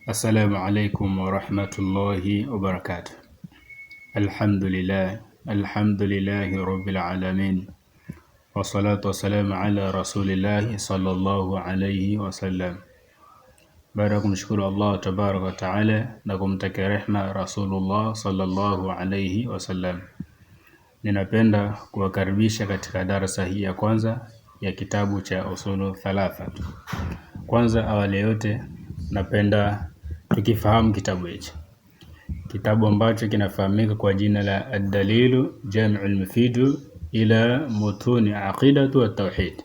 Assalamu alaikum warahmatullahi wabarakatuh. Alhamdulillahi rabbil alamin. Wassalatu wassalamu ala rasulillahi sallallahu alayhi wasallam. Baada ya kumshukuru Allah tabaraka wa taala na kumtakia rehma Rasulullah sallallahu alayhi wasallam, ninapenda kuwakaribisha katika darasa hii ya kwanza ya kitabu cha usulu thalatha. Kwanza awali yote napenda tukifahamu kitabu hichi, kitabu ambacho kinafahamika kwa jina la Ad-Dalilu Jami'ul Mufidu ila Mutuni Aqidatu wa Tauhid.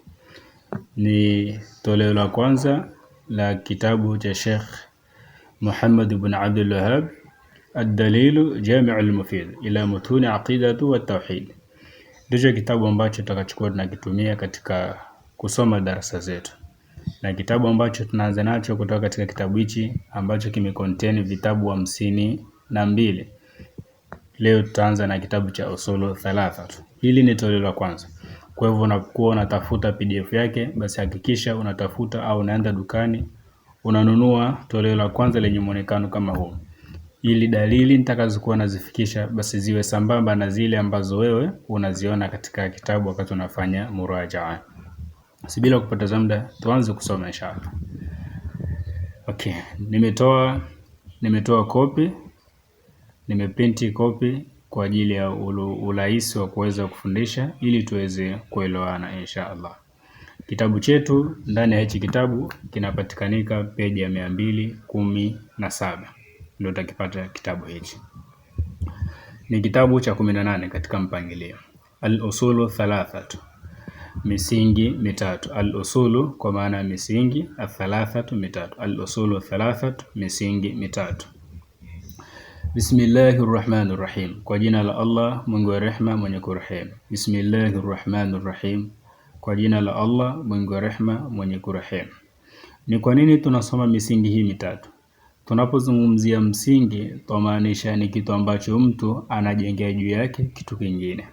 Ni toleo la kwanza la kitabu cha Sheikh Muhammad ibn Abdul Wahhab, Ad-Dalilu Jami'ul Mufid ila Mutuni Aqidatu wa Tauhid. Ndicho kitabu ambacho tutakachukua tunakitumia katika kusoma darasa zetu, na kitabu ambacho tunaanza nacho kutoka katika kitabu hichi ambacho kimecontain vitabu 52. Leo tutaanza na kitabu cha usulu thalatha. Hili ni toleo la kwanza. Kwa hivyo unapokuwa unatafuta PDF yake, basi hakikisha unatafuta au unaenda dukani unanunua toleo la kwanza lenye muonekano kama huu, ili dalili nitakazokuwa nazifikisha basi ziwe sambamba na zile ambazo wewe unaziona katika kitabu wakati unafanya murajaa. Bila kupoteza muda tuanze kusoma inshallah. Okay, nimetoa copy, nimeprinti copy kwa ajili ya urahisi wa kuweza kufundisha ili tuweze kuelewana inshallah. Kitabu chetu, ndani ya hichi kitabu kinapatikanika peji ya 217. Ndio utakipata kitabu hichi. Ni kitabu cha 18 katika mpangilio. Al-usulu thalathatu, misingi mitatu. Al-usulu kwa maana misingi, athalathatu mitatu. Al-usulu thalathatu, misingi mitatu. Bismillahirrahmanirrahim, kwa jina la Allah mwingi wa rehema mwenye kurehemu. Bismillahirrahmanirrahim, kwa jina la Allah mwingi wa rehema mwenye kurehemu. Ni kwa nini tunasoma misingi hii mitatu? Tunapozungumzia msingi twamaanisha ni kitu ambacho mtu anajengea juu yake kitu kingine.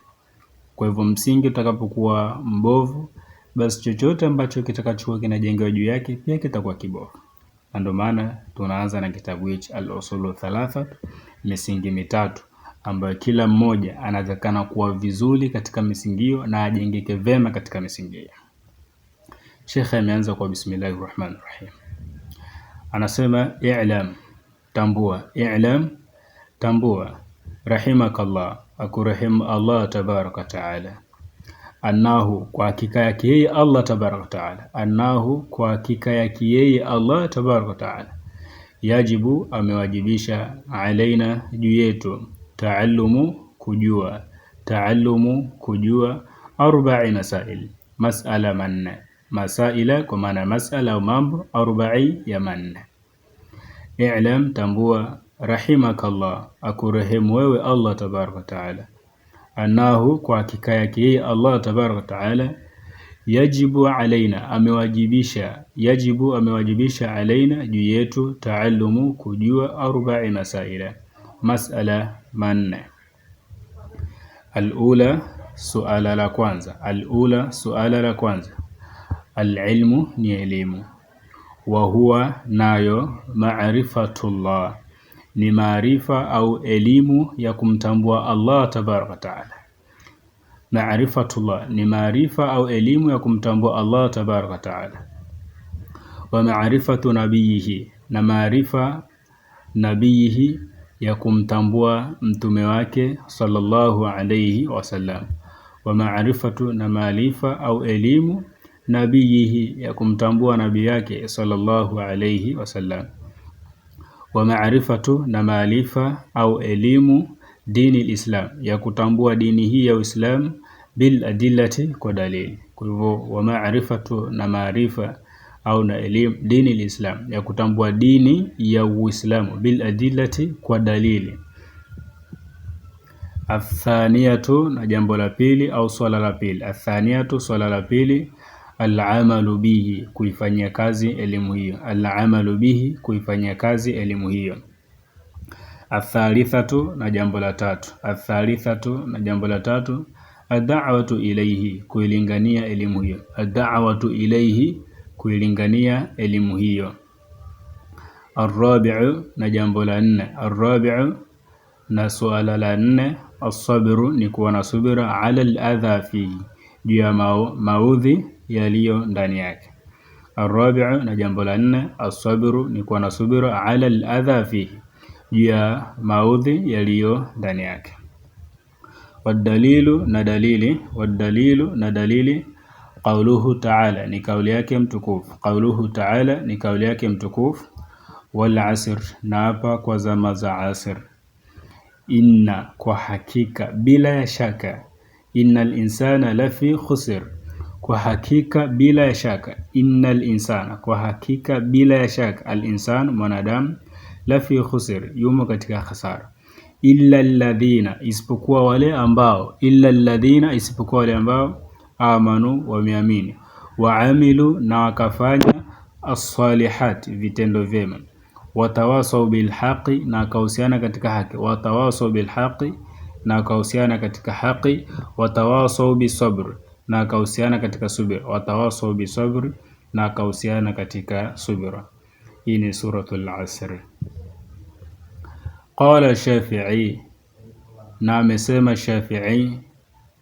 Kwa hivyo msingi utakapokuwa mbovu, basi chochote ambacho kitakachokuwa kinajengewa juu yake pia kitakuwa kibovu. Ndio maana tunaanza na kitabu hichi al-usulu thalatha, misingi mitatu ambayo kila mmoja anatakana kuwa vizuri katika misingi hiyo na ajengeke vema katika misingi hiyo. Sheikh ameanza kwa bismillahirrahmanirrahim. Anasema i'lam, tambua. I'lam, tambua. Rahimakallah, akurahim Allah tabaraka taala. Annahu, kwa hakika yake yeye Allah tabaraka taala. Annahu, kwa hakika yake yeye Allah tabaraka taala. Yajibu, amewajibisha, alaina, juu yetu, taallumu, kujua. Taallumu, kujua, 4 masail, mas'ala manne. Masaila kwa maana mas'ala au mambo, 4 ya manne. I'lam, tambua. Rahimakallah, akurehemu wewe Allah tabaraka taala. Annahu, kwa hakika yake yeye Allah tabaraka taala. Yajibu alaina, amewajibisha. Yajibu, amewajibisha, alaina, juu yetu, taallumu, kujua, 4 masaila, mas'ala manne. Al-ula, suala la kwanza. Al-ula, suala la kwanza. Al-ilmu, ni elimu. Wa huwa, nayo, ma'rifatullah, ni maarifa au elimu ya kumtambua Allah tabaraka taala. Ma'rifatullah, ni maarifa au elimu ya kumtambua Allah tabaraka taala. Wa ma'rifatu nabiyihi, na maarifa nabiyihi, ya kumtambua mtume wake sallallahu alayhi wasallam. Wa ma'rifatu, na maarifa au elimu nabiyihi, ya kumtambua nabii yake sallallahu alayhi wasallam. Wa ma'rifatu, na maarifa au elimu dini al-Islam, ya kutambua dini hii ya Uislamu, bil adillati, kwa dalili. Kwa hivyo wa ma'rifatu, na maarifa au na elimu dini al-Islam, ya kutambua dini ya Uislamu, bil adillati, kwa dalili. Athaniyatu, na jambo la pili au swala la pili. Athaniyatu, swala la pili. Al-amalu bihi, kuifanyia kazi elimu hiyo. Al-amalu bihi, kuifanyia kazi elimu hiyo. Athalithatu, na jambo la tatu. Athalithatu, na jambo la tatu. Ad-da'watu ilayhi, kuilingania elimu hiyo. Ad-da'watu ilayhi, kuilingania elimu hiyo. Arrabi'u, na jambo la 4. Arrabi'u, na suala la 4. As-sabru, ni kuwa na subira. Ala al-adha fihi, juu ya maudhi yaliyo ndani yake. Arrabi'u, na jambo la 4. As-sabru, ni kuwa na subira. Ala al-adha fihi, juu ya maudhi yaliyo ndani yake. Wadalilu, na dalili. Qauluhu ta'ala, ni kauli yake mtukufu. Qauluhu ta'ala, ni kauli yake mtukufu. Wal asr, na hapa kwa zama za asr. Inna, kwa hakika, bila ya shaka. Innal insana lafi khusr, kwa hakika, bila ya shaka. Innal insana, kwa hakika, bila ya shaka. Al insan, mwanadamu. Lafi khusr, yumo katika khasara. Illa alladhina, isipokuwa wale ambao. Illa alladhina, isipokuwa wale ambao. Amanu, wameamini. Waamilu, na wakafanya. As-salihat, vitendo vyema. Watawasaw bil haqi, na kausiana katika haki. Watawasaw bil haqi, na kausiana katika haki. Watawasaw bis sabr, na kausiana katika subira. Watawasaw bis sabr, na kausiana katika subira. Hii ni suratul Asr. Qala Shafi'i, na amesema Shafi'i.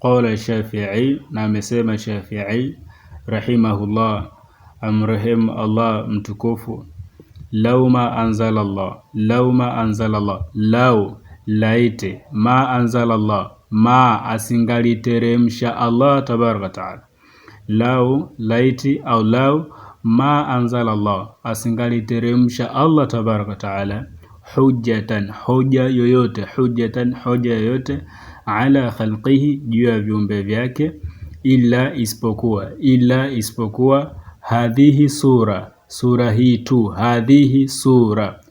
Qala Shafi'i, na amesema Shafi'i rahimahullah, amrahim Allah mtukufu. Law ma anzala Allah, law, laite, ma anzala Allah, ma, asingaliteremsha Allah tabaraka ta'ala. Law, laiti, au law ma anzala Allah, asingaliteremsha Allah tabaraka ta'ala. Hujjatan, hoja yoyote. Hujjatan, hoja yoyote. Ala khalqihi, juu ya viumbe vyake. Illa, isipokuwa. Hadhihi sura, sura hii tu. Hadhihi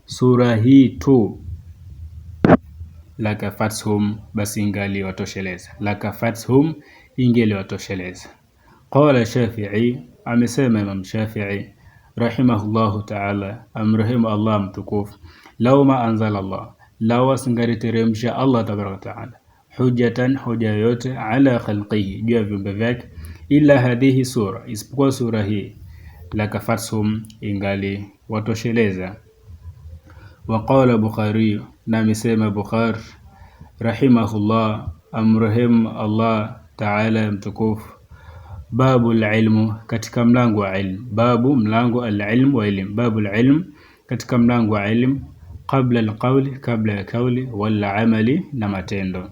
sura hii tu. Lakafathum, basi ingali watosheleza. Lakafathum, ingeli watosheleza. Qala Shafi'i, amesema Imam Shafi'i rahimahullahu ta'ala, amrahim Allah mtukufu. Law ma anzala Allah, law asingaliteremsha Allah tabaraka ta'ala. Hujjatan, hoja yote. Ala khalqihi, juu ya viumbe vyake. Illa hadhihi sura, isipokuwa sura hii. Lakafathum, ingali watosheleza. Wa qala Bukhari, na amesema Bukhari rahimahullah, amrahim Allah ta'ala mtukufu. Babul ilmu, katika mlango wa ilmu. Babu, mlango al-ilm wa ilm. Babul ilm, katika mlango wa ilmu. Qabla al-qawli, kabla ya kauli. Wal amali, na matendo.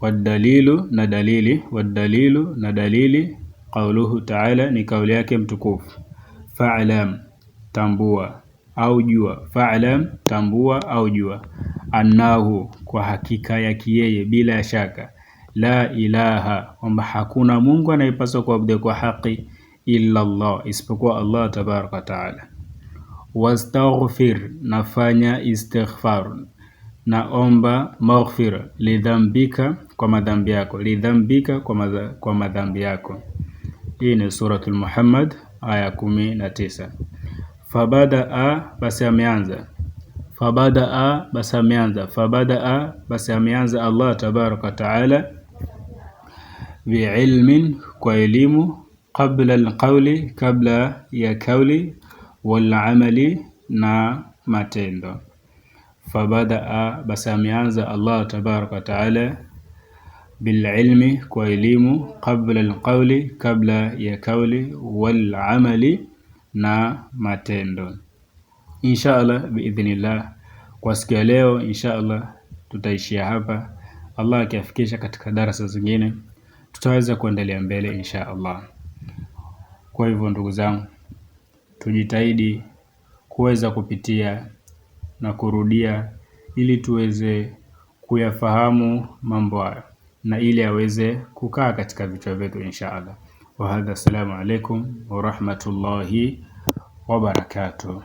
Wadalilu, na dalili. Qauluhu ta'ala, ni kauli yake mtukufu. Fa'lam, tambua au jua. Fa'lam, tambua au jua. Annahu, kwa hakika yake yeye, bila shaka. La ilaha, kwamba hakuna Mungu anayepaswa kuabudiwa kwa haki illa Allah, isipokuwa Allah tabaraka ta'ala. Wastaghfir, nafanya istighfar, naomba maghfira. Lidhambika, kwa madhambi yako. Lidhambika, kwa madhambi yako. Hii ni suratul Muhammad aya 19. Fabadaa, basi ameanza. Fabadaa, basi ameanza Allah tabaraka ta'ala. Biilmin, kwa elimu. Qabla alqawli, kabla ya kauli. Wal amali, na matendo. Fabadaa, basi ameanza Allah tabaraka ta'ala. Bil ilmi, kwa elimu. Qabla alqawli, kabla ya kauli. Wal amali, na matendo. Inshallah biidhnillah, kwa siku ya leo inshallah tutaishia hapa. Allah akiafikisha katika darasa zingine tutaweza kuendelea mbele inshallah. Kwa hivyo ndugu zangu, tujitahidi kuweza kupitia na kurudia ili tuweze kuyafahamu mambo haya na ili aweze kukaa katika vichwa vyetu inshallah. Wa hadha, assalamu alaikum wa rahmatullahi wa barakatuh.